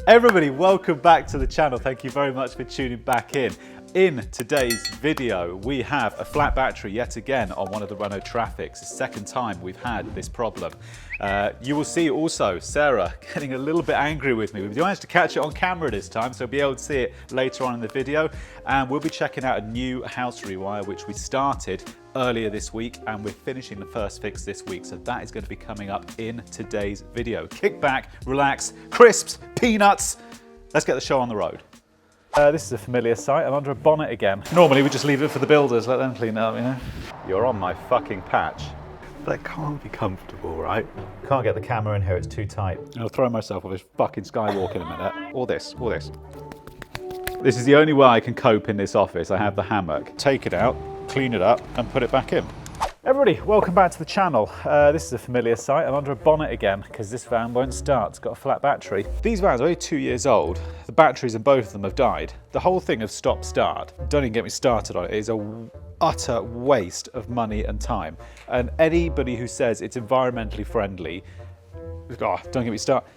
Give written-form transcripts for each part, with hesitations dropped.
Everybody, welcome back to the channel. Thank you very much for tuning back in. In today's video, we have a flat battery yet again on one of the Renault Trafics. The second time we've had this problem. You will see also Sarah getting a little bit angry with me. We managed to catch it on camera this time, so we'll be able to see it later on in the video. And we'll be checking out a new house rewire, which we started earlier this week, and we're finishing the first fix this week. So that is going to be coming up in today's video. Kick back, relax, crisps, peanuts. Let's get the show on the road. This is a familiar sight. I'm under a bonnet again. Normally we just leave it for the builders, let them clean it up, you know. You're on my fucking patch. That can't be comfortable, right? Can't get the camera in here, it's too tight. I'll throw myself off this fucking skywalk in a minute. Or this, or this. This is the only way I can cope in this office. I have the hammock. Take it out, clean it up, and put it back in. Everybody, welcome back to the channel. This is a familiar sight. I'm under a bonnet again because this van won't start. It's got a flat battery. These vans are only 2 years old. The batteries in both of them have died. The whole thing of stop-start, don't even get me started on it, is a utter waste of money and time. And anybody who says it's environmentally friendly, oh, don't get me started.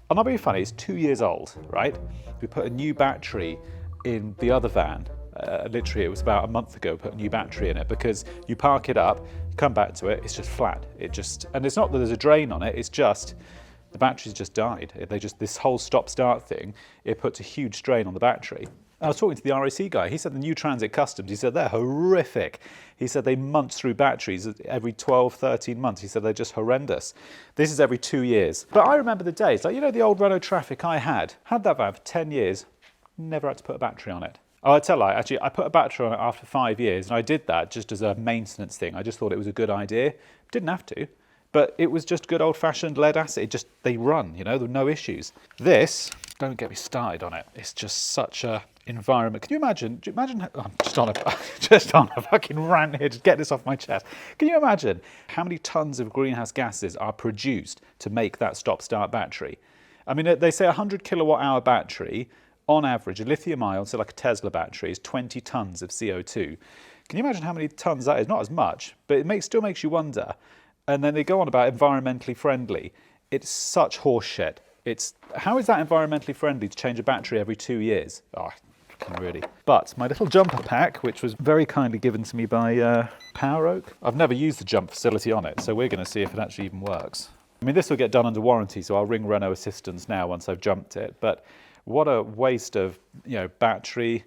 I'm not being funny, it's 2 years old, right? We put a new battery in the other van. Literally, it was about a month ago, put a new battery in it because you park it up, you come back to it, it's just flat. And it's not that there's a drain on it, it's just the battery's just died. This whole stop-start thing, it puts a huge strain on the battery. I was talking to the RAC guy. He said the new Transit Customs, he said they're horrific. He said they munch through batteries every 12, 13 months. He said they're just horrendous. This is every 2 years. But I remember the days, like, you know, the old Renault Trafic I had that van for 10 years, never had to put a battery on it. Oh, I tell you, actually, I put a battery on it after 5 years, and I did that just as a maintenance thing. I just thought it was a good idea. Didn't have to, but it was just good old-fashioned lead acid. They run, you know, there were no issues. This, don't get me started on it. It's just such a environment. Can you imagine? Do you imagine? I'm just on a fucking rant here. Just get this off my chest. Can you imagine how many tons of greenhouse gases are produced to make that stop-start battery? I mean, they say a 100 kilowatt-hour battery. On average, a lithium-ion, so like a Tesla battery, is 20 tons of CO2. Can you imagine how many tons that is? Not as much, but it still makes you wonder. And then they go on about environmentally friendly. It's such horse shit. How is that environmentally friendly to change a battery every 2 years? Oh, really. But my little jumper pack, which was very kindly given to me by Power Oak, I've never used the jump facility on it, so we're going to see if it actually even works. I mean, this will get done under warranty, so I'll ring Renault Assistance now once I've jumped it. But what a waste of, you know, battery.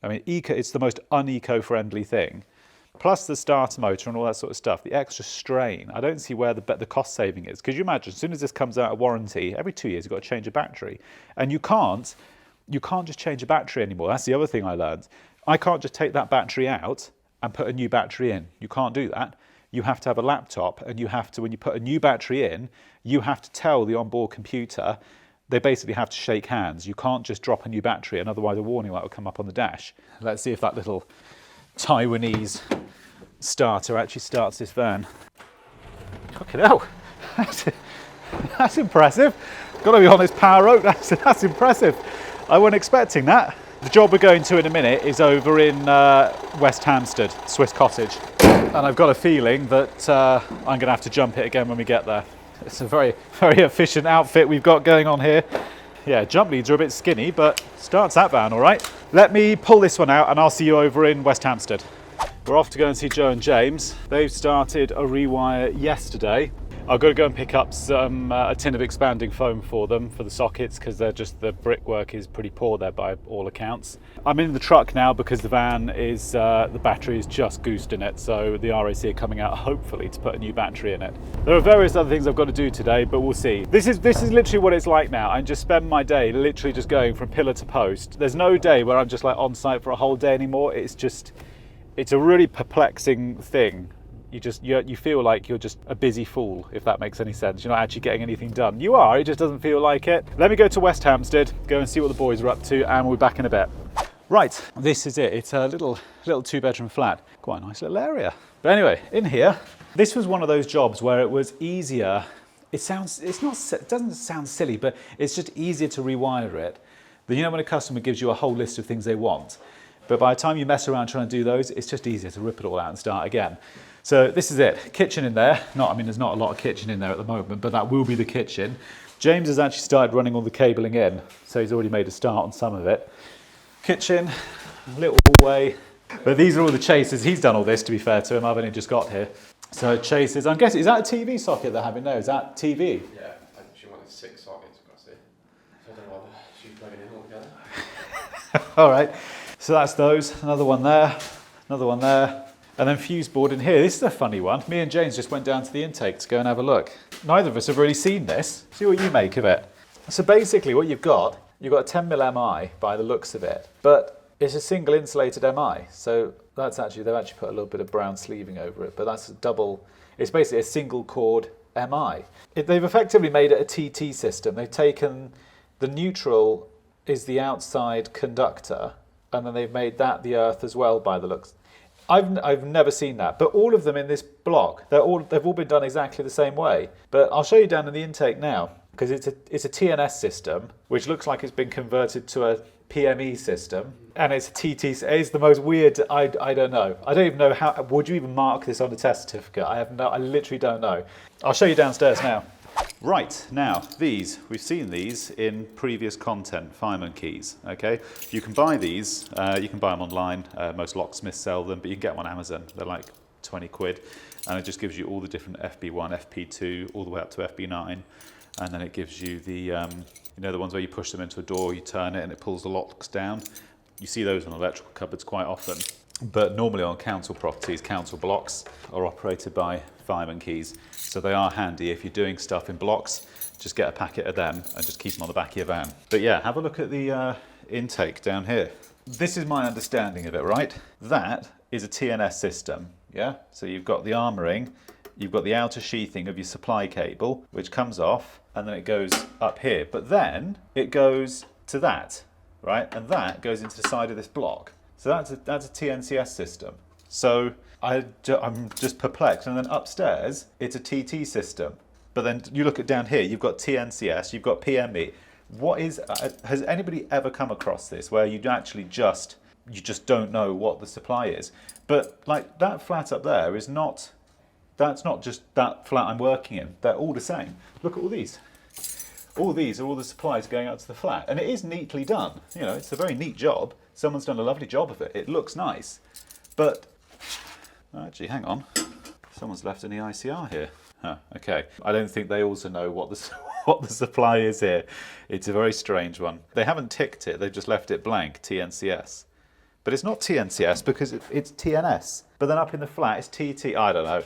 I mean, it's the most un-eco-friendly thing. Plus the starter motor and all that sort of stuff, the extra strain. I don't see where the cost saving is. Because you imagine, as soon as this comes out of warranty, every 2 years you've got to change a battery. And you can't just change a battery anymore. That's the other thing I learned. I can't just take that battery out and put a new battery in. You can't do that. You have to have a laptop, and you have to, when you put a new battery in, you have to tell the onboard computer. They basically have to shake hands. You can't just drop a new battery, and otherwise a warning light will come up on the dash. Let's see if that little Taiwanese starter actually starts this van. Fucking hell, that's impressive. Got to be honest, Power Oak, that's impressive. I wasn't expecting that. The job we're going to in a minute is over in West Hampstead, Swiss Cottage. And I've got a feeling that I'm going to have to jump it again when we get there. It's a very, very efficient outfit we've got going on here. Yeah, jump leads are a bit skinny, but starts that van all right. Let me pull this one out and I'll see you over in West Hampstead. We're off to go and see Joe and James. They've started a rewire yesterday. I've got to go and pick up a tin of expanding foam for them for the sockets because the brickwork is pretty poor there by all accounts. I'm in the truck now because the van is, the battery is just goosed in it, so the RAC are coming out hopefully to put a new battery in it. There are various other things I've got to do today, but we'll see. This is literally what it's like now. I just spend my day literally just going from pillar to post. There's no day where I'm just like on site for a whole day anymore. It's a really perplexing thing. You feel like you're just a busy fool, if that makes any sense. You're not actually getting anything done. You are, it just doesn't feel like it. Let me go to West Hampstead, go and see what the boys are up to, and we'll be back in a bit. Right, this is it. It's a little 2-bedroom flat. Quite a nice little area. But anyway, in here, this was one of those jobs where it was easier. It doesn't sound silly, but it's just easier to rewire it. But you know when a customer gives you a whole list of things they want, but by the time you mess around trying to do those, it's just easier to rip it all out and start again. So this is it, kitchen in there. There's not a lot of kitchen in there at the moment, but that will be the kitchen. James has actually started running all the cabling in, so he's already made a start on some of it. Kitchen, little hallway. But these are all the chasers. He's done all this, to be fair to him. I've only just got here. So chasers, I'm guessing, is that a TV socket they're having there? Is that TV? Yeah, I think she wanted 6 sockets across it. So I don't know whether she's plugging in all together. All right, so that's those. Another one there, another one there. And then fuse board in here. This is a funny one. Me and James just went down to the intake to go and have a look. Neither of us have really seen this. See what you make of it. So basically what you've got a 10mm MI by the looks of it, but it's a single insulated MI. So that's actually, they've actually put a little bit of brown sleeving over it, but that's a double, it's basically a single cord MI. They've effectively made it a TT system. They've taken the neutral is the outside conductor, and then they've made that the earth as well by the looks. I've never seen that, but all of them in this block, they've all been done exactly the same way. But I'll show you down in the intake now, because it's a TNS system, which looks like it's been converted to a PME system, and it's a TT. It's the most weird. I don't know. I don't even know how. Would you even mark this on the test certificate? I literally don't know. I'll show you downstairs now. Right, now these, we've seen these in previous content, fireman keys, okay? You can buy these, you can buy them online, most locksmiths sell them, but you can get them on Amazon, they're like 20 quid, and it just gives you all the different FB1, FP2, all the way up to FB9, and then it gives you the, you know, the ones where you push them into a door, you turn it and it pulls the locks down. You see those on electrical cupboards quite often, but normally on council properties, council blocks are operated by fireman keys. So they are handy if you're doing stuff in blocks, just get a packet of them and just keep them on the back of your van. But yeah, have a look at the intake down here. This is my understanding of it, right? That is a TNS system, yeah? So you've got the armouring, you've got the outer sheathing of your supply cable, which comes off, and then it goes up here. But then it goes to that, right? And that goes into the side of this block. So that's a TNCS system. So I'm just perplexed. And then upstairs, it's a TT system. But then you look at down here, you've got TNCS, you've got PME. Has anybody ever come across this where you just don't know what the supply is? But like that flat up there is not, that's not just that flat I'm working in. They're all the same. Look at all these. All these are all the supplies going out to the flat. And it is neatly done. You know, it's a very neat job. Someone's done a lovely job of it. It looks nice. But actually, hang on. Someone's left an EICR here. Huh, okay. I don't think they also know what the supply is here. It's a very strange one. They haven't ticked it. They've just left it blank, TNCS. But it's not TNCS because it's TNS. But then up in the flat, it's TT. I don't know.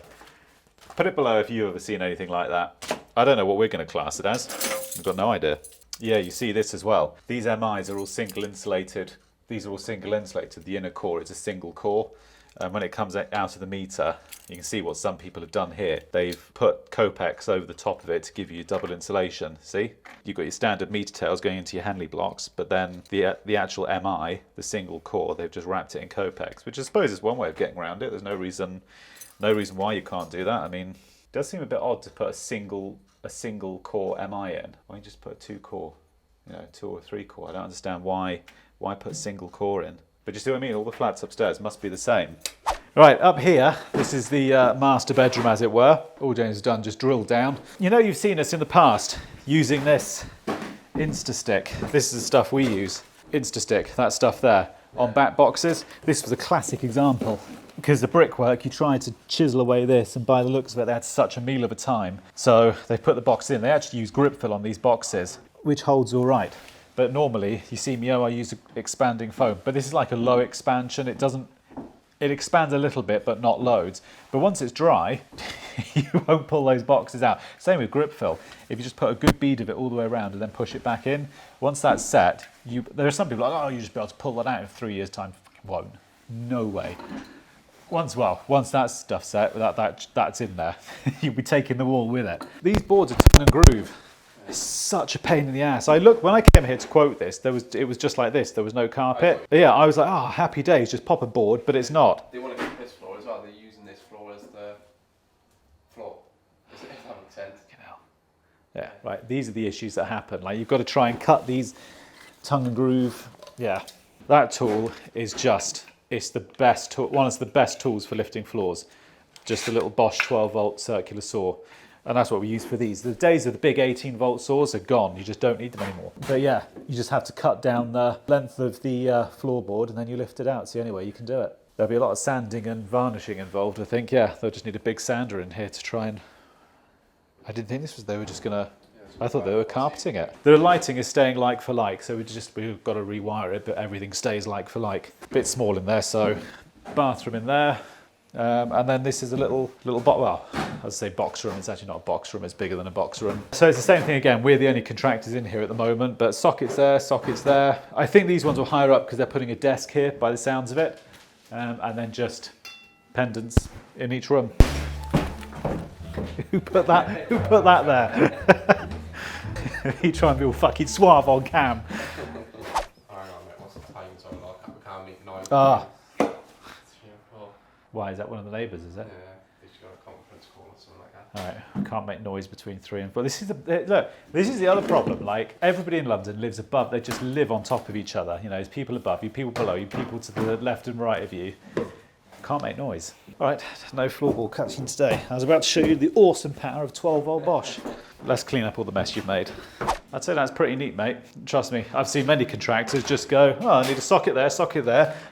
Put it below if you've ever seen anything like that. I don't know what we're going to class it as. I've got no idea. Yeah, you see this as well. These MIs are all single insulated. These are all single insulated. The inner core is a single core. And when it comes out of the meter, you can see what some people have done here. They've put Copex over the top of it to give you double insulation. See? You've got your standard meter tails going into your Henley blocks, but then the actual MI, the single core, they've just wrapped it in Copex, which I suppose is one way of getting around it. There's no reason why you can't do that. I mean, it does seem a bit odd to put a single core MI in. Why don't you just put a 2-core, 2 or 3 core? I don't understand why put single core in. But you see what I mean? All the flats upstairs must be the same. Right, up here, this is the master bedroom, as it were. All James has done, just drilled down. You know, you've seen us in the past using this Instastick. This is the stuff we use. Instastick, that stuff there, on back boxes. This was a classic example. Because the brickwork, you tried to chisel away this, and by the looks of it, they had such a meal of a time. So they put the box in. They actually use grip fill on these boxes, which holds all right. But normally, you see me, I use expanding foam. But this is like a low expansion. It expands a little bit, but not loads. But once it's dry, you won't pull those boxes out. Same with grip fill. If you just put a good bead of it all the way around and then push it back in, once that's set, there are some people like, oh, you just be able to pull that out in 3 years' time. Won't. No way. Once that stuff's set, that's in there, you'll be taking the wall with it. These boards are tongue and groove. It's such a pain in the ass. When I came here to quote this, it was just like this. There was no carpet. Yeah, I was like, oh, happy days, just pop a board, but it's not. They want to keep this floor as well. They're using this floor as the floor. If that makes sense. Yeah, right. These are the issues that happen. Like, you've got to try and cut these tongue and groove. Yeah, that tool is it's the best tool. One of the best tools for lifting floors. Just a little Bosch 12-volt circular saw. And that's what we use for these. The days of the big 18-volt saws are gone. You just don't need them anymore. But yeah, you just have to cut down the length of the floorboard and then you lift it out. It's the only way you can do it. There'll be a lot of sanding and varnishing involved, I think. Yeah, they'll just need a big sander in here to try and... I didn't think this was... They were just going to... I thought they were carpeting it. The lighting is staying like for like, so we've got to rewire it, but everything stays like for like. A bit small in there, so bathroom in there. And then this is a little well, I'd say box room. It's actually not a box room, it's bigger than a box room. So it's the same thing again. We're the only contractors in here at the moment, but sockets there, sockets there. I think these ones will higher up because they're putting a desk here by the sounds of it. And then just pendants in each room. Who put that there? You try and be all fucking suave on cam. Hang on, mate, what's the time zone like? We can't meet 9. Ah. Why, is that one of the neighbours, is it? Yeah, they should go to a conference call or something like that. Alright, I can't make noise between 3 and 4. This is look, this is the other problem. Like, everybody in London lives above, they just live on top of each other. You know, there's people above you, people below you, people to the left and right of you. Can't make noise. Alright, no floorboard cutting today. I was about to show you the awesome power of 12-volt Bosch. Let's clean up all the mess you've made. I'd say that's pretty neat, mate. Trust me, I've seen many contractors just go, oh, I need a socket there,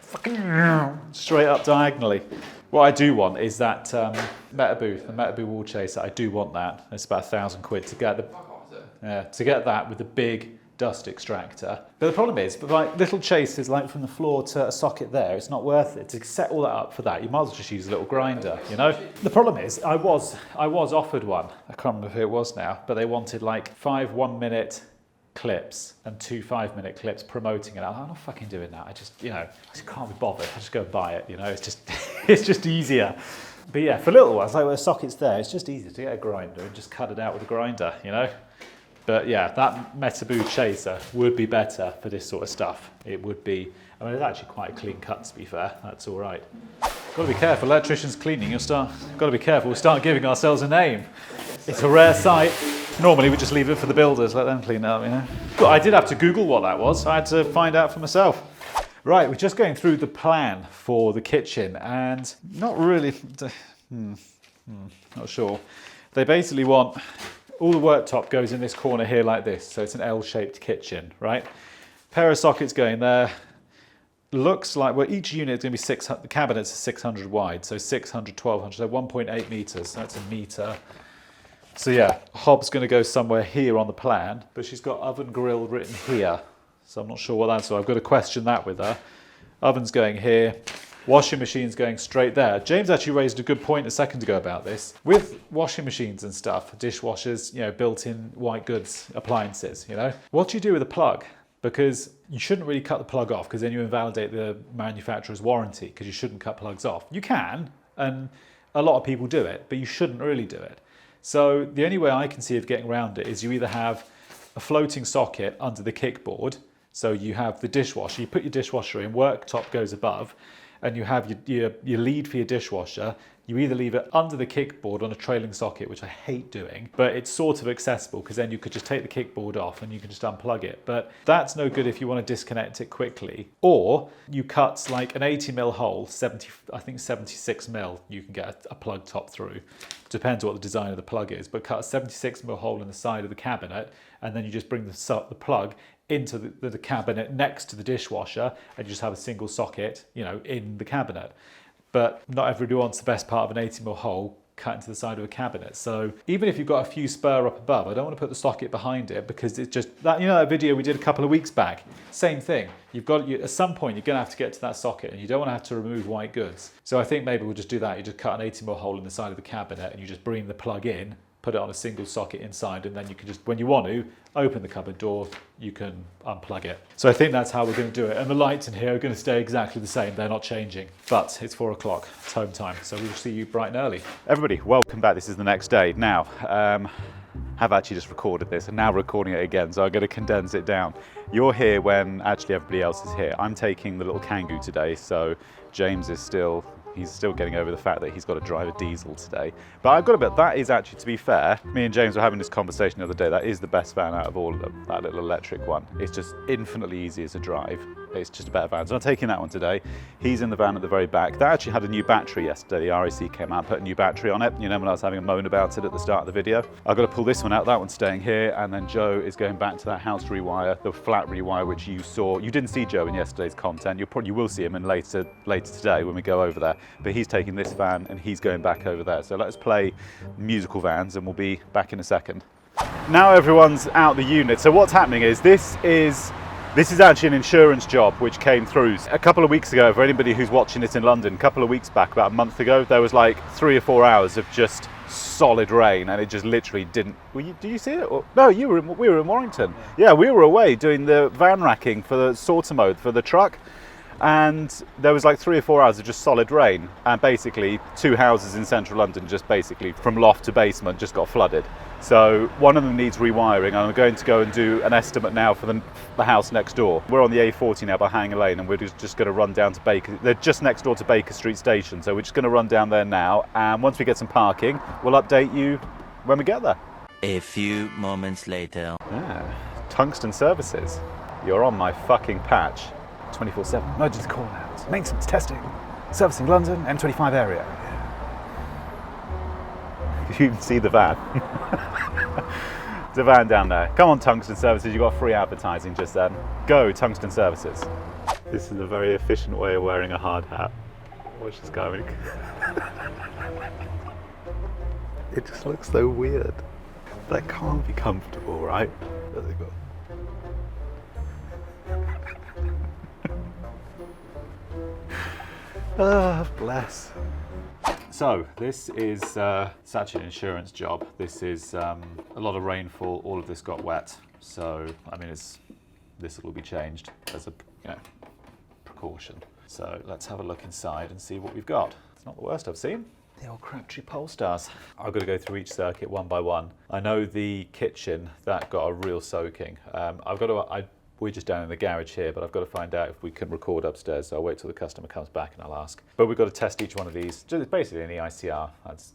fucking straight up diagonally. What I do want is that Metaboo, the Metaboo wall chaser. I do want that. It's about £1,000 to get to get that with the big dust extractor. But the problem is, like little chases like from the floor to a socket there, it's not worth it. To set all that up for that, you might as well just use a little grinder, you know? The problem is, I was offered one. I can't remember who it was now, but they wanted like 5 1-minute clips and 2 5-minute clips promoting it. I'm not fucking doing that. I just can't be bothered. I just go and buy it, you know? It's just, it's just easier. But yeah, for little ones, like where the socket's there, it's just easier to get a grinder and just cut it out with a grinder, you know? But yeah, that Metaboo chaser would be better for this sort of stuff. It would be, I mean, it's actually quite a clean cut, to be fair. That's all right. Got to be careful, electricians cleaning, got to be careful, we'll start giving ourselves a name. It's a rare sight. Normally we just leave it for the builders, let them clean it up, you know. But I did have to Google what that was. I had to find out for myself. Right, we're just going through the plan for the kitchen and not really, not sure. They basically want, all the worktop goes in this corner here like this, so it's an L-shaped kitchen, right? Pair of sockets going there. Looks like, well, each unit is going to be 600, the cabinets are 600 wide, so 600, 1200, so 1.8 metres, that's a metre. So yeah, hob's going to go somewhere here on the plan, but she's got oven grill written here, so I'm not sure what that's for. I've got to question that with her. Oven's going here. Washing machine's going straight there. James actually raised a good point a second ago about this. With washing machines and stuff, dishwashers, you know, built-in white goods appliances, you know, what do you do with a plug? Because you shouldn't really cut the plug off because then you invalidate the manufacturer's warranty because you shouldn't cut plugs off. You can, and a lot of people do it, but you shouldn't really do it. So the only way I can see of getting around it is you either have a floating socket under the kickboard, so you have the dishwasher, you put your dishwasher in, worktop goes above, and you have your lead for your dishwasher. You either leave it under the kickboard on a trailing socket, which I hate doing, but it's sort of accessible because then you could just take the kickboard off and you can just unplug it. But that's no good if you want to disconnect it quickly. Or you cut like an 80mm hole, 76mm, you can get a plug top through. Depends what the design of the plug is, but cut a 76mm hole in the side of the cabinet, and then you just bring the plug into the cabinet next to the dishwasher, and you just have a single socket, you know, in the cabinet. But not everybody wants the best part of an 80mm hole cut into the side of a cabinet. So even if you've got a few spur up above, I don't want to put the socket behind it because it's just that, you know, that video we did a couple of weeks back, same thing. At some point you're going to have to get to that socket and you don't want to have to remove white goods. So I think maybe we'll just do that. You just cut an 80mm hole in the side of the cabinet and you just bring the plug in, put it on a single socket inside, and then you can just, when you want to, open the cupboard door, you can unplug it. So I think that's how we're going to do it. And the lights in here are going to stay exactly the same. They're not changing. But it's 4 o'clock, it's home time, so we'll see you bright and early. Everybody, welcome back. This is the next day. Now, have actually just recorded this and now recording it again, so I'm going to condense it down. You're here when actually everybody else is here. I'm taking the little Kangoo today, so James is he's still getting over the fact that he's got to drive a diesel today. But I've got to bet that is actually, to be fair, me and James were having this conversation the other day, that is the best van out of all of them, that little electric one. It's just infinitely easier to drive. It's just a better van. So I'm taking that one today. He's in the van at the very back. That actually had a new battery yesterday. The RAC came out, put a new battery on it. You know, when I was having a moan about it at the start of the video. I've got to pull this one out. That one's staying here. And then Joe is going back to that house rewire, the flat rewire, which you saw. You didn't see Joe in yesterday's content. You will see him in later today when we go over there. But he's taking this van and he's going back over there. So let's play musical vans and we'll be back in a second. Now everyone's out the unit. So what's happening is this is actually an insurance job which came through a couple of weeks ago. For anybody who's watching it in London, a couple of weeks back, about a month ago, there was like 3 or 4 hours of just solid rain, and it just literally didn't. Did you see it? Or, no, we were in Warrington. Yeah, we were away doing the van racking for the sorter mode for the truck. And there was like 3 or 4 hours of just solid rain, and basically 2 houses in central London just basically from loft to basement just got flooded. So one of them needs rewiring, and I'm going to go and do an estimate now for the house next door. We're on the A40 now by Hanger Lane, and we're just going to run down to Baker. They're just next door to Baker Street Station, so we're just going to run down there now, and once we get some parking, we'll update you when we get there. A few moments later. Yeah. Tungsten Services, you're on my fucking patch. 24/7, emergency call outs, maintenance testing, servicing London, M25 area. You can see the van. There's a van down there. Come on, Tungsten Services, you got free advertising just then. Go, Tungsten Services. This is a very efficient way of wearing a hard hat. Watch this guy. It just looks so weird. That can't be comfortable, right? Does it go? Ah, bless. So this is it's actually an insurance job. This is a lot of rainfall. All of this got wet. So I mean, this will be changed as a precaution. So let's have a look inside and see what we've got. It's not the worst I've seen. The old Crabtree Polestars. I've got to go through each circuit one by one. I know the kitchen that got a real soaking. We're just down in the garage here, but I've got to find out if we can record upstairs, so I'll wait till the customer comes back and I'll ask. But we've got to test each one of these. It's basically an EICR,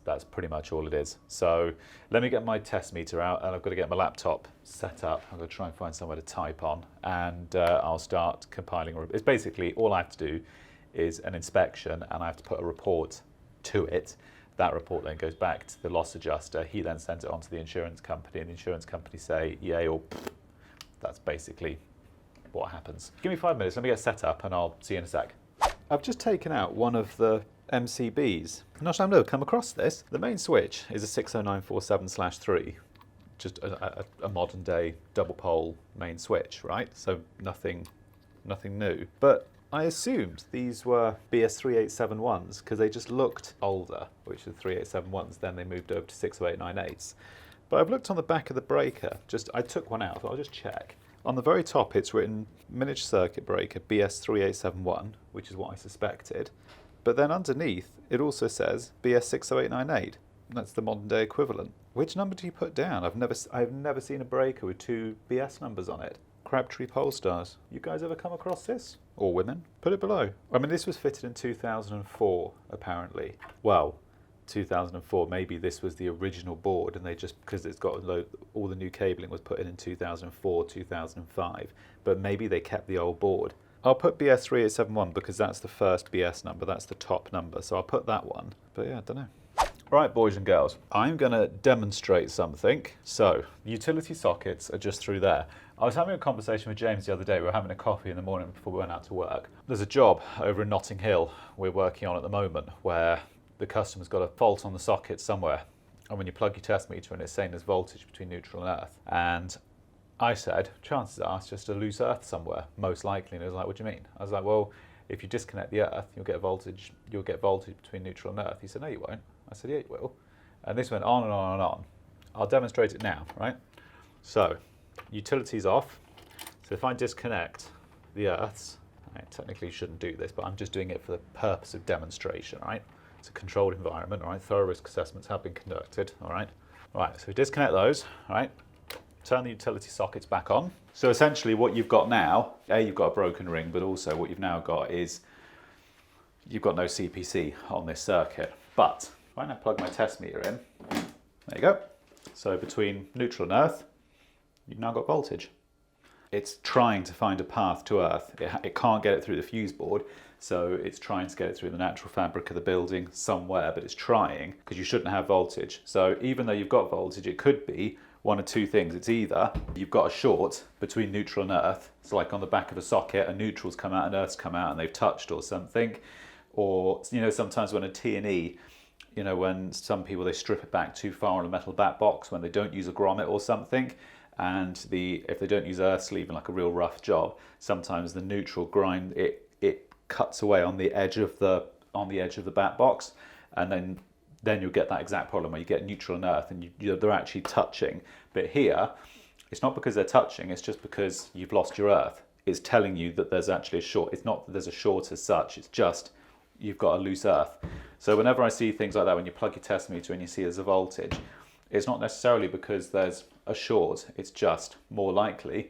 that's pretty much all it is. So let me get my test meter out, and I've got to get my laptop set up. I'm going to try and find somewhere to type on, and I'll start compiling. It's basically, all I have to do is an inspection, and I have to put a report to it. That report then goes back to the loss adjuster. He then sends it on to the insurance company, and the insurance company say yay or pfft. That's basically what happens. Give me 5 minutes, let me get set up and I'll see you in a sec. I've just taken out one of the MCBs. I'm not sure I've come across this. The main switch is a 60947/3, just a modern day double pole main switch, right? So nothing new. But I assumed these were BS3871s because they just looked older, which are 3871s, then they moved over to 60898s. But I've looked on the back of the breaker, I took one out, I'll just check. On the very top it's written miniature circuit breaker BS3871, which is what I suspected. But then underneath it also says BS60898. That's the modern day equivalent. Which number do you put down? I've never seen a breaker with 2 BS numbers on it. Crabtree Polestars. You guys ever come across this? Or women? Put it below. I mean, this was fitted in 2004, apparently. Well, 2004, maybe this was the original board, and they just, because it's got all the new cabling was put in 2004, 2005, but maybe they kept the old board. I'll put BS3871 because that's the first BS number, that's the top number, so I'll put that one. But yeah, I don't know. Right, boys and girls, I'm going to demonstrate something. So, utility sockets are just through there. I was having a conversation with James the other day. We were having a coffee in the morning before we went out to work. There's a job over in Notting Hill we're working on at the moment where the customer's got a fault on the socket somewhere. And when you plug your test meter in, it's saying there's voltage between neutral and earth. And I said, chances are it's just a loose earth somewhere, most likely. And he was like, what do you mean? I was like, well, if you disconnect the earth, you'll get voltage between neutral and earth. He said, no, you won't. I said, yeah, you will. And this went on and on and on. I'll demonstrate it now, right? So, utility's off. So if I disconnect the earths, I technically shouldn't do this, but I'm just doing it for the purpose of demonstration, right? It's a controlled environment, all right? Thorough risk assessments have been conducted, all right? Right, so we disconnect those, all right? Turn the utility sockets back on. So essentially what you've got now, you've got a broken ring, but also what you've now got is you've got no CPC on this circuit. But if I now plug my test meter in, there you go. So between neutral and earth, you've now got voltage. it's trying to find a path to Earth. It can't get it through the fuse board, so it's trying to get it through the natural fabric of the building somewhere, but it's trying, because you shouldn't have voltage. So even though you've got voltage, it could be one of two things. It's either you've got a short between neutral and earth, so like on the back of a socket, a neutral's come out and earth's come out and they've touched or something. Or, you know, sometimes when a T&E, you know, when some people, they strip it back too far on a metal back box when they don't use a grommet or something, and if they don't use earth sleeve in like a real rough job, sometimes the neutral grind, it cuts away on the edge of the back box, and then you'll get that exact problem where you get neutral and earth and they're actually touching. But here, it's not because they're touching, it's just because you've lost your earth. It's telling you that there's actually a short. It's not that there's a short as such, it's just you've got a loose earth. So whenever I see things like that, when you plug your test meter and you see there's a voltage, it's not necessarily because there's a short, it's just more likely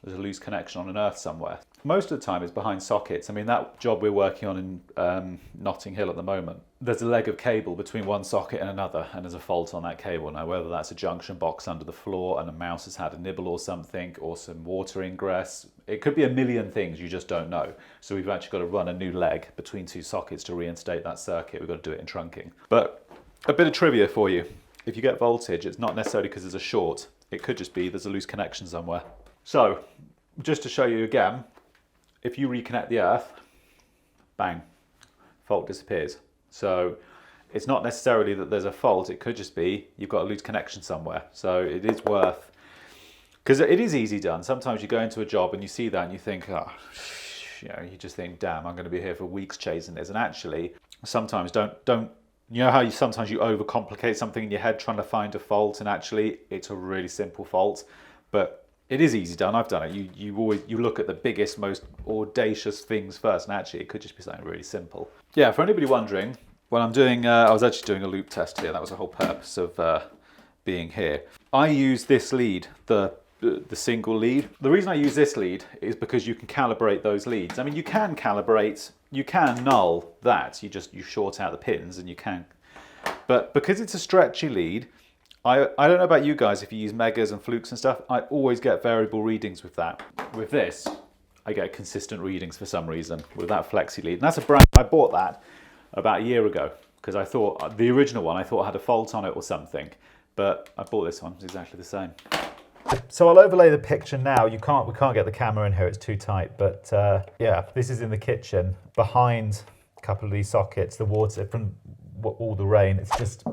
there's a loose connection on an earth somewhere. Most of the time it's behind sockets. I mean, that job we're working on in Notting Hill at the moment, there's a leg of cable between one socket and another, and there's a fault on that cable. Now, whether that's a junction box under the floor and a mouse has had a nibble or something, or some water ingress, it could be a million things, you just don't know. So we've actually got to run a new leg between two sockets to reinstate that circuit. We've got to do it in trunking. But a bit of trivia for you. If you get voltage, it's not necessarily because there's a short. It could just be there's a loose connection somewhere. So, just to show you again, if you reconnect the earth, bang, fault disappears. So it's not necessarily that there's a fault, it could just be you've got a loose connection somewhere. So it is worth, because it is easy done. Sometimes you go into a job and you see that and you think, oh, you know, you just think, damn, I'm going to be here for weeks chasing this. And actually, sometimes don't, you know how sometimes you overcomplicate something in your head trying to find a fault, and actually it's a really simple fault, but it is easy done. I've done it. You look at the biggest, most audacious things first, and actually it could just be something really simple. Yeah, for anybody wondering, when I'm doing, I was actually doing a loop test here. That was the whole purpose of being here. I use this lead, the single lead. The reason I use this lead is because you can calibrate those leads. I mean, you can calibrate, you can null that. You short out the pins and you can, but because it's a stretchy lead, I don't know about you guys if you use megas and flukes and stuff, I always get variable readings with that. With this, I get consistent readings for some reason with that flexi lead. And that's a brand, I bought that about a year ago because I thought, the original one I thought had a fault on it or something, but I bought this one, it's exactly the same. So I'll overlay the picture now. We can't get the camera in here, it's too tight, but yeah, this is in the kitchen. Behind a couple of these sockets, the water from all the rain, it's just,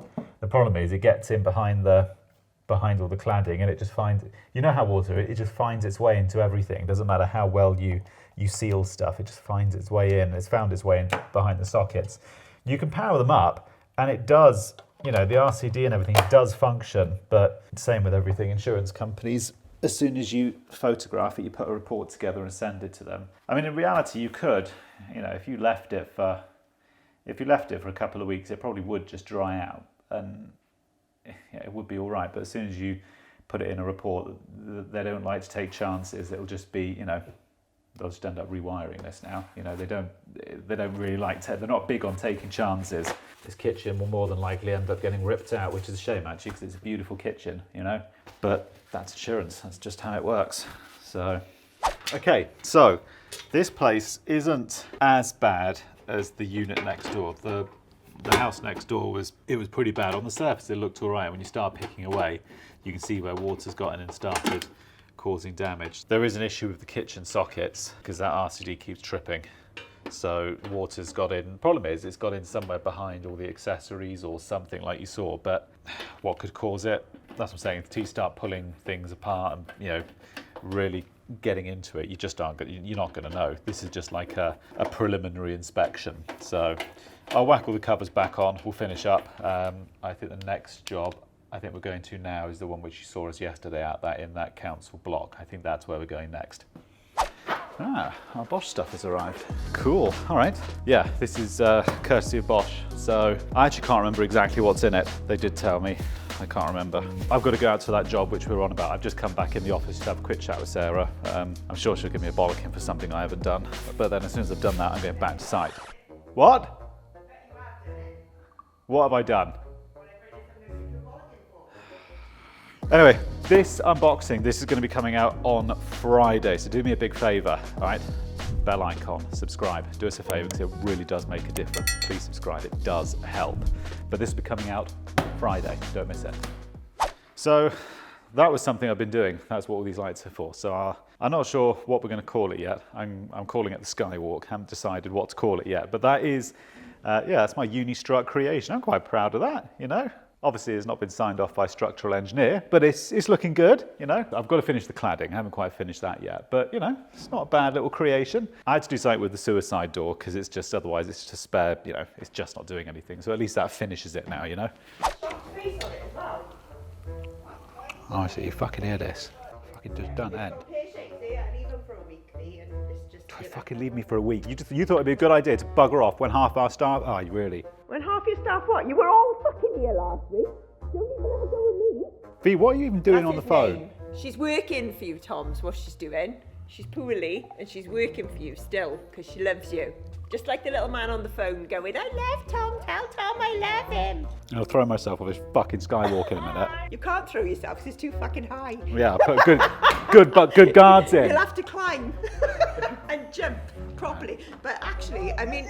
the problem is it gets in behind all the cladding, and it just finds, you know how water, it just finds its way into everything. It doesn't matter how well you seal stuff, it just finds its way in. It's found its way in behind the sockets. You can power them up and it does, you know, the RCD and everything does function, but same with everything. Insurance companies, as soon as you photograph it, you put a report together and send it to them. I mean, in reality, you could, you know, if you left it for a couple of weeks, it probably would just dry out, and yeah, it would be all right. But as soon as you put it in a report, they don't like to take chances. It'll just be, you know, they'll just end up rewiring this now. You know, they don't really like to, they're not big on taking chances. This kitchen will more than likely end up getting ripped out, which is a shame actually, because it's a beautiful kitchen, you know. But that's insurance, that's just how it works. So, okay, so this place isn't as bad as the unit next door. The house next door was pretty bad. On the surface it looked all right. When you start picking away, you can see where water's got in and started causing damage. There is an issue with the kitchen sockets because that RCD keeps tripping. So water's got in. Problem is it's got in somewhere behind all the accessories or something like you saw, but what could cause it? That's what I'm saying. Until you start pulling things apart and, you know, really getting into it, you're not going to know. This is just like a preliminary inspection. So I'll whack all the covers back on, we'll finish up. I think the next job I think we're going to now is the one which you saw us yesterday in that council block. I think that's where we're going next. Our Bosch stuff has arrived. Cool, all right. Yeah, this is courtesy of Bosch. So I actually can't remember exactly what's in it. They did tell me, I can't remember. I've got to go out to that job which we were on about. I've just come back in the office to have a quick chat with Sarah. I'm sure she'll give me a bollocking for something I haven't done. But then as soon as I've done that, I'm going back to site. What? What have I done? Anyway, This unboxing, this is going to be coming out on Friday, so do me a big favour, all right? Bell icon, subscribe, do us a favour because it really does make a difference. Please subscribe, it does help. But this will be coming out Friday, don't miss it. So that was something I've been doing. That's what all these lights are for. So I'm not sure what we're going to call it yet. I'm calling it the Skywalk. Haven't decided what to call it yet. But that is, yeah, that's my Unistruct creation. I'm quite proud of that, you know. Obviously, it's not been signed off by a structural engineer, but it's looking good, you know. I've got to finish the cladding. I haven't quite finished that yet, but you know, it's not a bad little creation. I had to do something with the suicide door because it's just, otherwise it's just spare, you know, it's just not doing anything. So at least that finishes it now, you know. Oh, I see, you fucking hear this. Fucking just done end. Fucking leave me for a week. You thought it'd be a good idea to bugger off when half our staff, oh, you really? When half your staff what? You were all fucking here last week. Don't even have a go with me. V, what are you even doing That's on the his phone? name. She's working for you, Tom's what she's doing. She's poorly and she's working for you still because she loves you. Just like the little man on the phone going, I love Tom, tell Tom I love him. I'll throw myself off this fucking skywalk in a minute. You can't throw yourself because it's too fucking high. Yeah, I'll put good guards in. You'll have to climb and jump properly. But actually, I mean,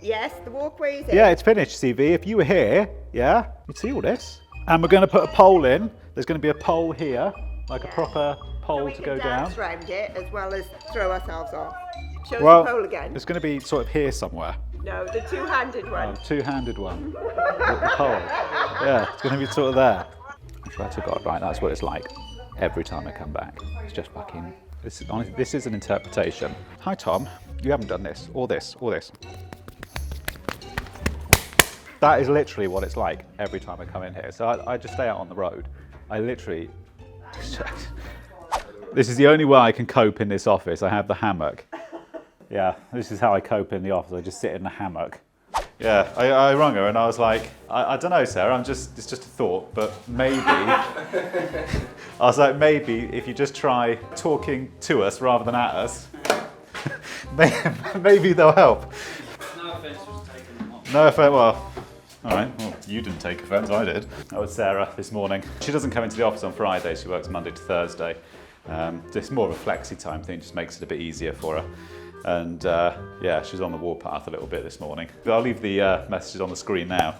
yes, the walkway is in. Yeah, it's finished, CV. If you were here, yeah, you'd see all this. And we're going to put a pole in. There's going to be a pole here, like a proper pole to go down. Dance around it as well as throw ourselves off. Show us Well, the pole again. it's going to be sort of here somewhere. No, the two-handed one. Oh, two-handed one. With the pole. Yeah, it's going to be sort of there. I swear to God, right, that's what it's like every time I come back. It's just fucking, honestly, this is an interpretation. Hi, Tom. You haven't done this, or this, or this. That is literally what it's like every time I come in here. So I just stay out on the road. I literally, this is the only way I can cope in this office. I have the hammock. Yeah, this is how I cope in the office. I just sit in the hammock. Yeah, I rung her and I was like, I don't know, Sarah, it's just a thought, but maybe, I was like, maybe if you just try talking to us rather than at us, maybe they'll help. No offence was taken. No offence, well, all right, well, you didn't take offence, I did. That was Sarah this morning. She doesn't come into the office on Friday, she works Monday to Thursday. It's more of a flexi time thing, just makes it a bit easier for her. And yeah, she's on the warpath a little bit this morning. I'll leave the messages on the screen now.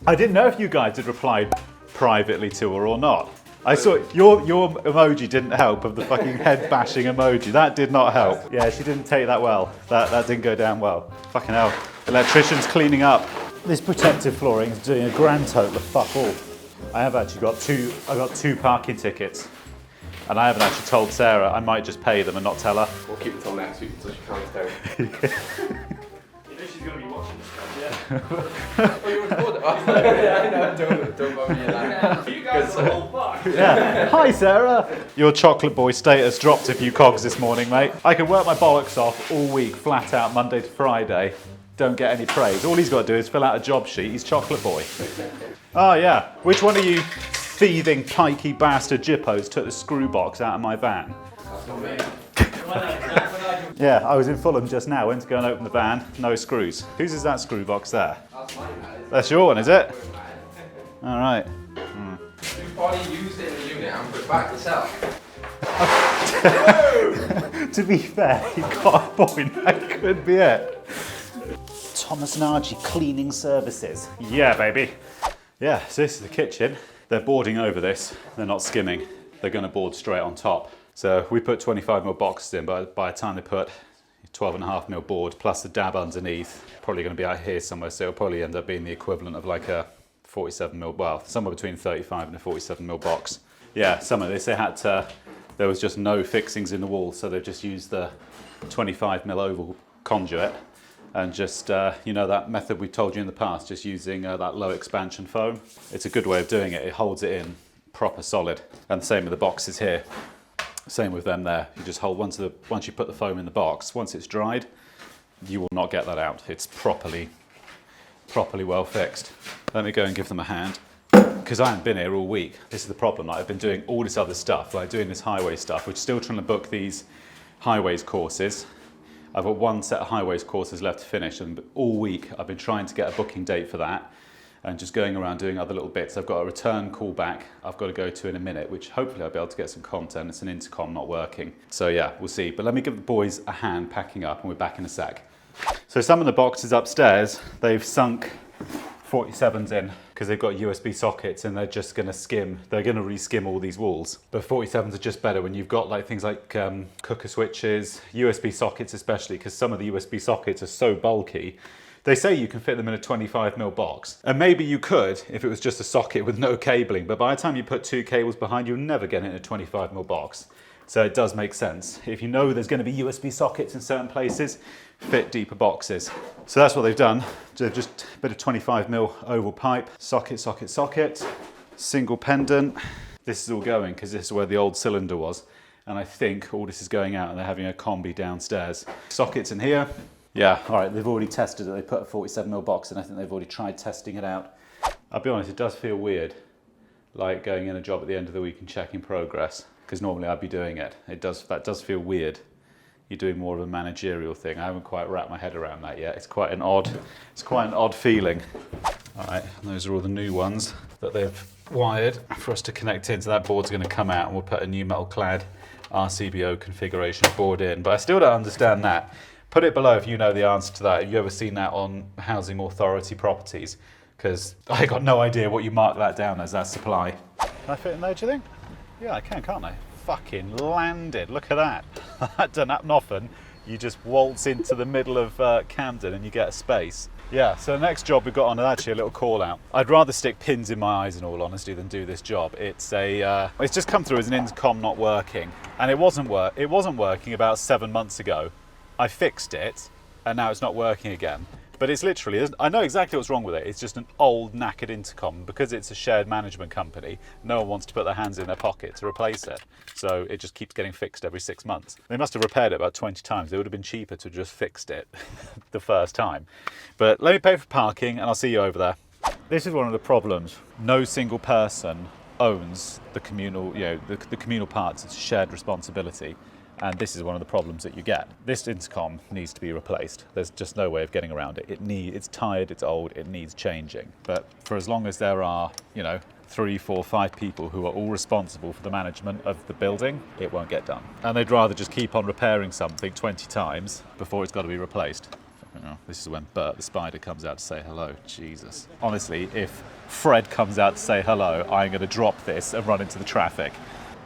I didn't know if you guys had replied privately to her or not. I saw your emoji didn't help, of the fucking head bashing emoji. That did not help. Yeah, she didn't take that well. That didn't go down well. Fucking hell. Electrician's cleaning up. This protective flooring is doing a grand total of fuck all. I have actually got two parking tickets. And I haven't actually told Sarah. I might just pay them and not tell her. We'll keep it till next week until she calms down. You know she's going to be watching this stuff, Oh, you record it? Oh, yeah, no, don't bother me that. You guys are all fucked. Yeah. Hi, Sarah. Your chocolate boy status dropped a few cogs this morning, mate. I can work my bollocks off all week, flat out, Monday to Friday. Don't get any praise. All he's got to do is fill out a job sheet. He's chocolate boy. Oh, yeah. Which one of you thieving, pikey bastard jippos took the screw box out of my van? That's not me. Yeah, I was in Fulham just now, went to go and open the van, no screws. Whose is that screw box there? That's mine, that is. That's your one, is it? All right. You probably used it in the unit and put it back yourself. To be fair, you got a point, that could be it. Thomas Nagy Cleaning Services. Yeah, baby. Yeah, so this is the kitchen. They're boarding over this, they're not skimming. They're gonna board straight on top. So we put 25mm boxes in, but by the time they put 12.5mm board plus the dab underneath, probably gonna be out here somewhere, so it'll probably end up being the equivalent of like a 47mm, well, somewhere between 35 and a 47mm box. Yeah, some of this there was just no fixings in the wall, so they've just used the 25mm oval conduit and just, you know, that method we told you in the past, just using that low expansion foam. It's a good way of doing it. It holds it in proper solid. And the same with the boxes here. Same with them there. You just hold, once you put the foam in the box, once it's dried, you will not get that out. It's properly well fixed. Let me go and give them a hand. Because I haven't been here all week. This is the problem. Like, I've been doing all this other stuff, like doing this highway stuff. We're still trying to book these highways courses. I've got one set of highways courses left to finish, and all week I've been trying to get a booking date for that. and just going around doing other little bits. I've got a return call back I've got to go to in a minute, which hopefully I'll be able to get some content. It's an intercom not working. So yeah, we'll see. But let me give the boys a hand packing up and we're back in a sec. So some of the boxes upstairs, they've sunk 47s in because they've got USB sockets and they're just going to skim, they're going to re-skim all these walls. But 47s are just better when you've got like things like cooker switches, USB sockets especially, because some of the USB sockets are so bulky. They say you can fit them in a 25mm box. And maybe you could if it was just a socket with no cabling, but by the time you put 2 cables behind, you'll never get it in a 25mm box. So it does make sense. If you know there's going to be USB sockets in certain places, fit deeper boxes. So that's what they've done. So just a bit of 25mm oval pipe, socket, socket, socket, single pendant. This is all going because this is where the old cylinder was. And I think all this is going out and they're having a combi downstairs. Sockets in here. Yeah, all right, they've already tested it. They put a 47mm box in. I think they've already tried testing it out. I'll be honest, it does feel weird, like going in a job at the end of the week and checking progress, because normally I'd be doing it. That does feel weird. You're doing more of a managerial thing. I haven't quite wrapped my head around that yet. It's quite an odd feeling. All right, and those are all the new ones that they've wired for us to connect in. So that board's going to come out and we'll put a new metal clad RCBO configuration board in. But I still don't understand that. Put it below if you know the answer to that. Have you ever seen that on housing authority properties? Because I got no idea what you mark that down as. That's supply. Can I fit in there, do you think? Yeah, I can, can't I? Fucking landed. Look at that. That doesn't happen often. You just waltz into the middle of Camden and you get a space. Yeah, so the next job we've got on is actually a little call out. I'd rather stick pins in my eyes in all honesty than do this job. It's just come through as an intercom not working. And it wasn't working about 7 months ago. I fixed it and now it's not working again. But it's literally, I know exactly what's wrong with it. It's just an old knackered intercom. Because it's a shared management company, no one wants to put their hands in their pocket to replace it. So it just keeps getting fixed every 6 months. They must have repaired it about 20 times. It would have been cheaper to just fixed it the first time. But let me pay for parking and I'll see you over there. This is one of the problems. No single person owns the communal, the communal parts. It's a shared responsibility. And this is one of the problems that you get. This intercom needs to be replaced. There's just no way of getting around it. It's tired, it's old, it needs changing. But for as long as there are, 3, 4, 5 people who are all responsible for the management of the building, it won't get done. And they'd rather just keep on repairing something 20 times before it's got to be replaced. This is when Bert the spider comes out to say hello. Jesus. Honestly, if Fred comes out to say hello, I'm going to drop this and run into the traffic.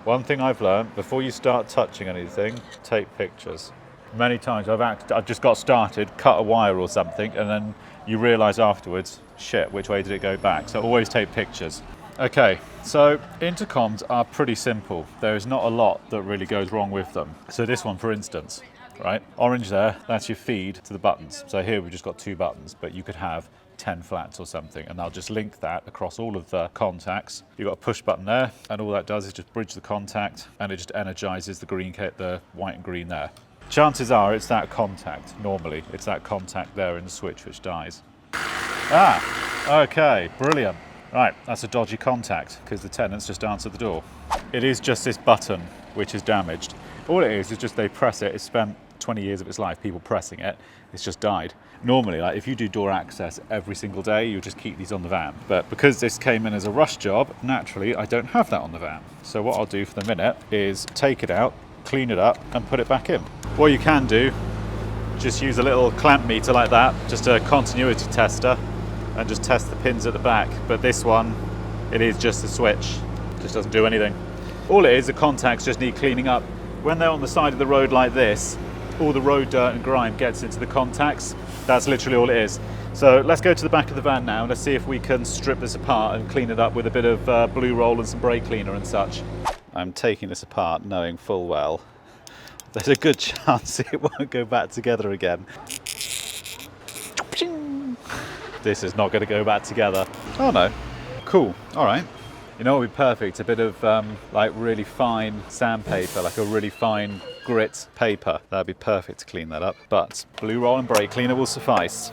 One thing I've learned, before you start touching anything, take pictures. Many times I've just got started, cut a wire or something, and then you realise afterwards, shit, which way did it go back? So always take pictures. Okay, so intercoms are pretty simple. There is not a lot that really goes wrong with them. So this one, for instance, right? Orange there, that's your feed to the buttons. So here we've just got 2 buttons, but you could have 10 flats or something, and I'll just link that across all of the contacts. You've got a push button there, and all that does is just bridge the contact, and it just energizes the white and green there. Chances are it's that contact. Normally, it's that contact there in the switch which dies. Okay, brilliant. Right, that's a dodgy contact because the tenants just answered the door. It is just this button which is damaged. All it is just they press it. It's spent 20 years of its life people pressing it. It's just died. Normally, like if you do door access every single day, you just keep these on the van. But because this came in as a rush job, naturally I don't have that on the van. So what I'll do for the minute is take it out, clean it up and put it back in. What you can do, just use a little clamp meter like that, just a continuity tester, and just test the pins at the back. But this one, it is just a switch, just doesn't do anything. All it is, the contacts just need cleaning up. When they're on the side of the road like this, all the road dirt and grime gets into the contacts. That's literally all it is. So let's go to the back of the van now and let's see if we can strip this apart and clean it up with a bit of blue roll and some brake cleaner and such. I'm taking this apart knowing full well there's a good chance it won't go back together again. This is not going to go back together. Oh no. Cool. All right. You know what would be perfect? A bit of like really fine sandpaper, like a really fine grit paper. That'd be perfect to clean that up. But blue roll and brake cleaner will suffice.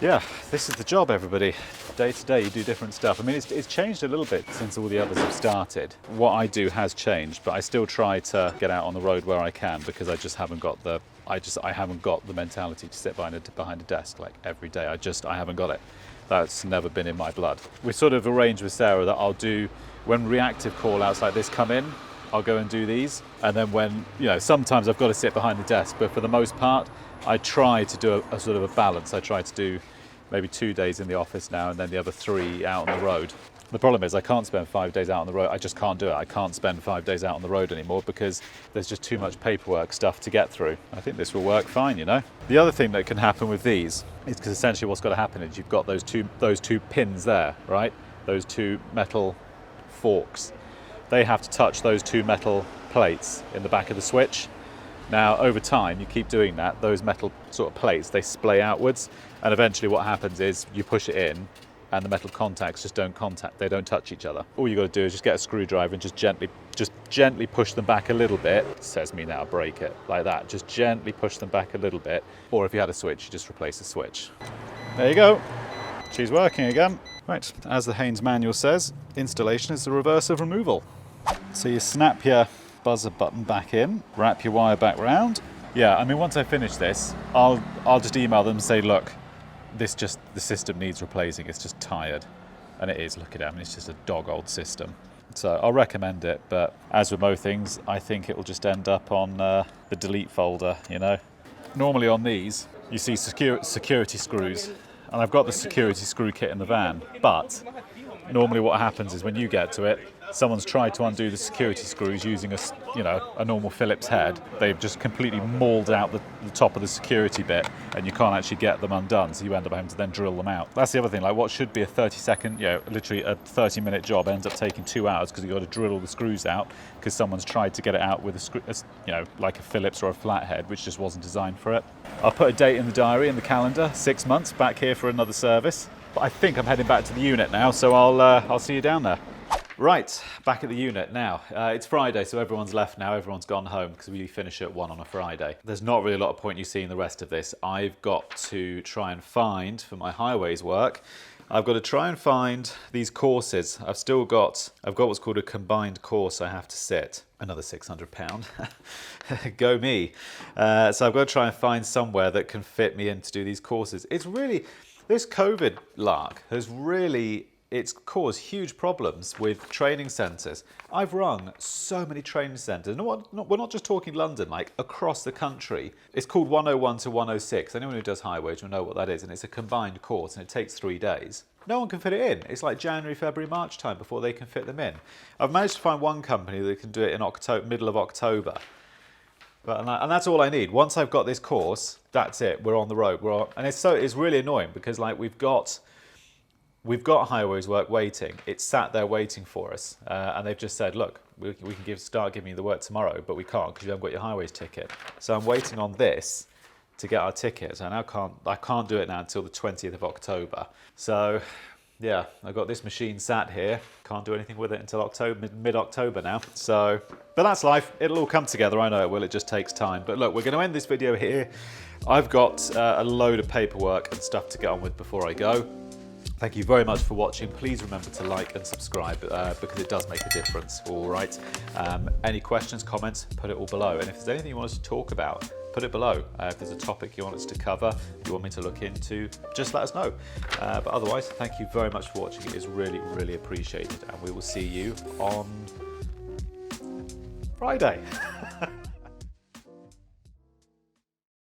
Yeah, this is the job, everybody. Day to day, you do different stuff. I mean, it's changed a little bit since all the others have started. What I do has changed, but I still try to get out on the road where I can because I just haven't got the I haven't got the mentality to sit behind a desk like every day. I haven't got it. That's never been in my blood. We sort of arranged with Sarah that I'll do, when reactive call outs like this come in, I'll go and do these. And then when, sometimes I've got to sit behind the desk, but for the most part, I try to do a sort of a balance. I try to do maybe 2 days in the office now and then the other 3 out on the road. The problem is I can't spend 5 days out on the road. I just can't do it. I can't spend 5 days out on the road anymore because there's just too much paperwork stuff to get through. I think this will work fine, The other thing that can happen with these is because essentially what's got to happen is you've got those two pins there, right? Those 2 metal forks. They have to touch those 2 metal plates in the back of the switch. Now, over time, you keep doing that, those metal sort of plates, they splay outwards, and eventually what happens is you push it in, and the metal contacts just don't touch each other. All you got to do is just get a screwdriver and just gently push them back a little bit. It says me now, break it, like that. Just gently push them back a little bit, or if you had a switch, you just replace the switch. There you go. She's working again. Right, as the Haynes manual says, installation is the reverse of removal. So you snap your buzzer button back in, wrap your wire back round. Yeah, I mean, once I finish this, I'll just email them and say, look, the system needs replacing. It's just tired, and it is. Look at it. I mean, it's just a dog old system. So I'll recommend it, but as with most things, I think it will just end up on the delete folder. Normally on these, you see security screws, and I've got the security screw kit in the van. But normally, what happens is when you get to it, someone's tried to undo the security screws using a normal Phillips head. They've just completely mauled out the top of the security bit, and you can't actually get them undone, so you end up having to then drill them out. That's the other thing, like what should be a 30-second, literally a 30-minute job ends up taking 2 hours because you've got to drill all the screws out because someone's tried to get it out with like a Phillips or a flathead, which just wasn't designed for it. I'll put a date in the diary, in the calendar, 6 months, back here for another service. But I think I'm heading back to the unit now, so I'll see you down there. Right, back at the unit now. It's Friday, so everyone's left now. Everyone's gone home because we finish at 1 on a Friday. There's not really a lot of point you seeing the rest of this. I've got to try and find, for my highways work, I've got to try and find these courses. I've got what's called a combined course I have to sit. Another £600. Go me. So I've got to try and find somewhere that can fit me in to do these courses. It's really, this COVID lark has really, it's caused huge problems with training centres. I've rung so many training centres. And we're not just talking London, like across the country. It's called 101 to 106. Anyone who does highways will know what that is. And it's a combined course and it takes 3 days. No one can fit it in. It's like January, February, March time before they can fit them in. I've managed to find one company that can do it in middle of October. And that's all I need. Once I've got this course, that's it. We're on the road. And it's really annoying because like we've got highways work waiting. It's sat there waiting for us, and they've just said, "Look, we can start giving you the work tomorrow, but we can't because you haven't got your highways ticket." So I'm waiting on this to get our tickets. I can't do it now until the 20th of October. So yeah, I've got this machine sat here. Can't do anything with it until mid-October now. So, but that's life. It'll all come together. I know it will. It just takes time. But look, we're going to end this video here. I've got a load of paperwork and stuff to get on with before I go. Thank you very much for watching. Please remember to like and subscribe because it does make a difference. All right. Any questions, comments, put it all below. And if there's anything you want us to talk about, put it below. If there's a topic you want us to cover, you want me to look into, just let us know. But otherwise, thank you very much for watching. It is really, really appreciated. And we will see you on Friday.